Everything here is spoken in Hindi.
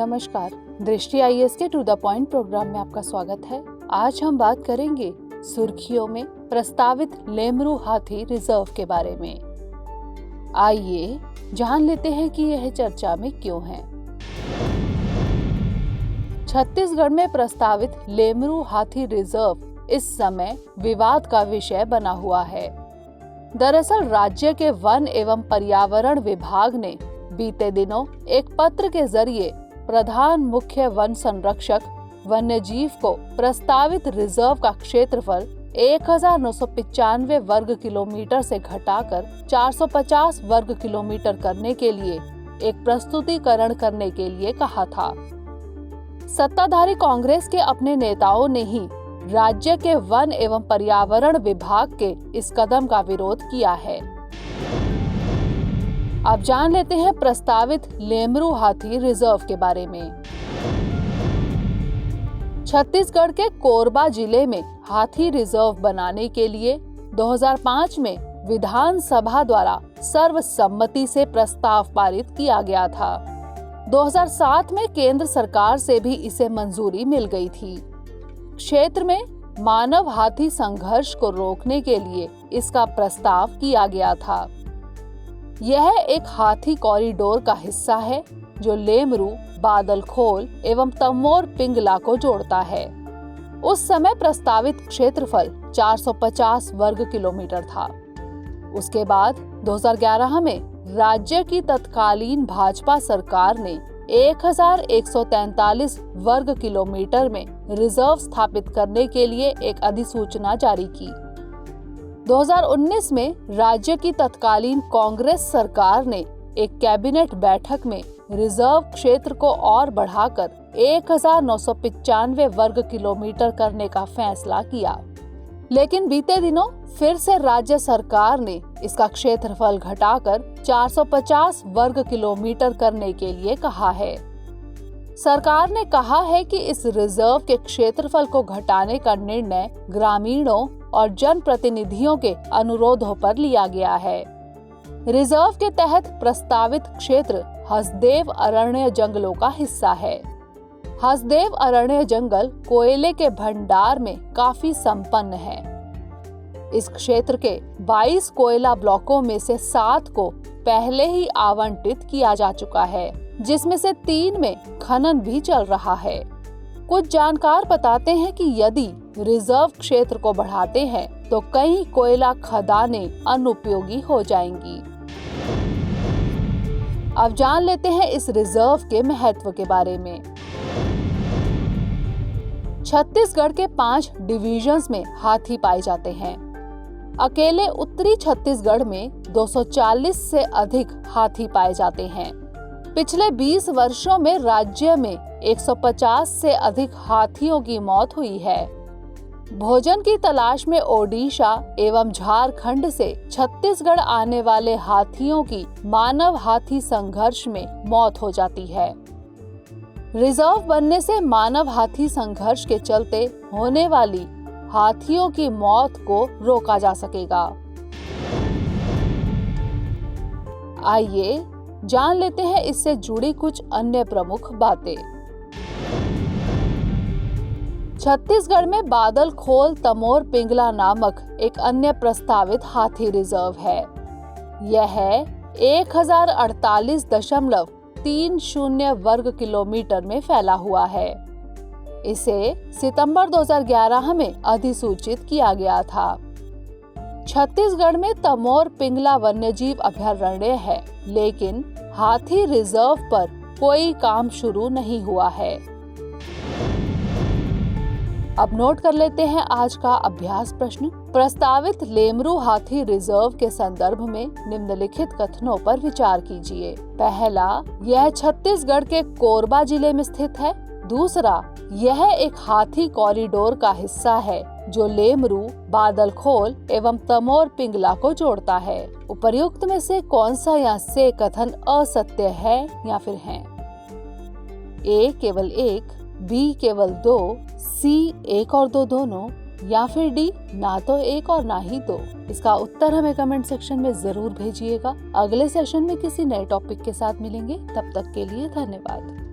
नमस्कार, दृष्टि आईएएस के टू द पॉइंट प्रोग्राम में आपका स्वागत है। आज हम बात करेंगे सुर्खियों में प्रस्तावित लेमरू हाथी रिजर्व के बारे में। आइए जान लेते हैं कि यह चर्चा में क्यों है। छत्तीसगढ़ में प्रस्तावित लेमरू हाथी रिजर्व इस समय विवाद का विषय बना हुआ है। दरअसल राज्य के वन एवं पर्यावरण विभाग ने बीते दिनों एक पत्र के जरिए प्रधान मुख्य वन संरक्षक वन्यजीव को प्रस्तावित रिजर्व का क्षेत्रफल 1995 वर्ग किलोमीटर से घटाकर 450 वर्ग किलोमीटर करने के लिए एक प्रस्तुतिकरण करने के लिए कहा था। सत्ताधारी कांग्रेस के अपने नेताओं ने ही राज्य के वन एवं पर्यावरण विभाग के इस कदम का विरोध किया है। अब जान लेते हैं प्रस्तावित लेमरू हाथी रिजर्व के बारे में। छत्तीसगढ़ के कोरबा जिले में हाथी रिजर्व बनाने के लिए 2005 में विधानसभा द्वारा सर्वसम्मति से प्रस्ताव पारित किया गया था। 2007 में केंद्र सरकार से भी इसे मंजूरी मिल गई थी। क्षेत्र में मानव हाथी संघर्ष को रोकने के लिए इसका प्रस्ताव किया गया था। यह एक हाथी कॉरिडोर का हिस्सा है जो लेमरू, बादलखोल एवं तमोर पिंगला को जोड़ता है। उस समय प्रस्तावित क्षेत्रफल 450 वर्ग किलोमीटर था। उसके बाद 2011 में राज्य की तत्कालीन भाजपा सरकार ने 1143 वर्ग किलोमीटर में रिजर्व स्थापित करने के लिए एक अधिसूचना जारी की। 2019 में राज्य की तत्कालीन कांग्रेस सरकार ने एक कैबिनेट बैठक में रिजर्व क्षेत्र को और बढ़ाकर 1995 वर्ग किलोमीटर करने का फैसला किया। लेकिन बीते दिनों फिर से राज्य सरकार ने इसका क्षेत्रफल घटाकर 450 वर्ग किलोमीटर करने के लिए कहा है। सरकार ने कहा है कि इस रिजर्व के क्षेत्रफल को घटाने का निर्णय ग्रामीणों और जनप्रतिनिधियों के अनुरोधों पर लिया गया है। रिजर्व के तहत प्रस्तावित क्षेत्र हसदेव अरण्य जंगलों का हिस्सा है। हसदेव अरण्य जंगल कोयले के भंडार में काफी संपन्न है। इस क्षेत्र के 22 कोयला ब्लॉकों में से 7 को पहले ही आवंटित किया जा चुका है, जिसमें से 3 में खनन भी चल रहा है। कुछ जानकार बताते हैं कि यदि रिजर्व क्षेत्र को बढ़ाते हैं तो कई कोयला खदानें अनुपयोगी हो जाएंगी। अब जान लेते हैं इस रिजर्व के महत्व के बारे में। छत्तीसगढ़ के 5 डिवीजन्स में हाथी पाए जाते हैं। अकेले उत्तरी छत्तीसगढ़ में 240 से अधिक हाथी पाए जाते हैं। पिछले 20 वर्षों में राज्य में 150 से अधिक हाथियों की मौत हुई है। भोजन की तलाश में ओडिशा एवं झारखंड से छत्तीसगढ़ आने वाले हाथियों की मानव हाथी संघर्ष में मौत हो जाती है। रिजर्व बनने से मानव हाथी संघर्ष के चलते होने वाली हाथियों की मौत को रोका जा सकेगा। आइए जान लेते हैं इससे जुड़ी कुछ अन्य प्रमुख बातें। छत्तीसगढ़ में बादलखोल तमोर पिंगला नामक एक अन्य प्रस्तावित हाथी रिजर्व है। यह 1048.30 वर्ग किलोमीटर में फैला हुआ है। इसे सितंबर 2011 में अधिसूचित किया गया था। छत्तीसगढ़ में तमोर पिंगला वन्यजीव अभयारण्य है, लेकिन हाथी रिजर्व पर कोई काम शुरू नहीं हुआ है। अब नोट कर लेते हैं आज का अभ्यास प्रश्न। प्रस्तावित लेमरू हाथी रिजर्व के संदर्भ में निम्नलिखित कथनों पर विचार कीजिए। पहला, यह छत्तीसगढ़ के कोरबा जिले में स्थित है। दूसरा, यह एक हाथी कॉरिडोर का हिस्सा है जो लेमरू, बादलखोल एवं तमोर पिंगला को जोड़ता है। उपर्युक्त में से कौन सा या से कथन असत्य है या फिर है? ए केवल 1, बी केवल 2, सी 1 और 2 दोनों, या फिर डी ना तो 1 और ना ही 2। इसका उत्तर हमें कमेंट सेक्शन में जरूर भेजिएगा। अगले सेशन में किसी नए टॉपिक के साथ मिलेंगे। तब तक के लिए धन्यवाद।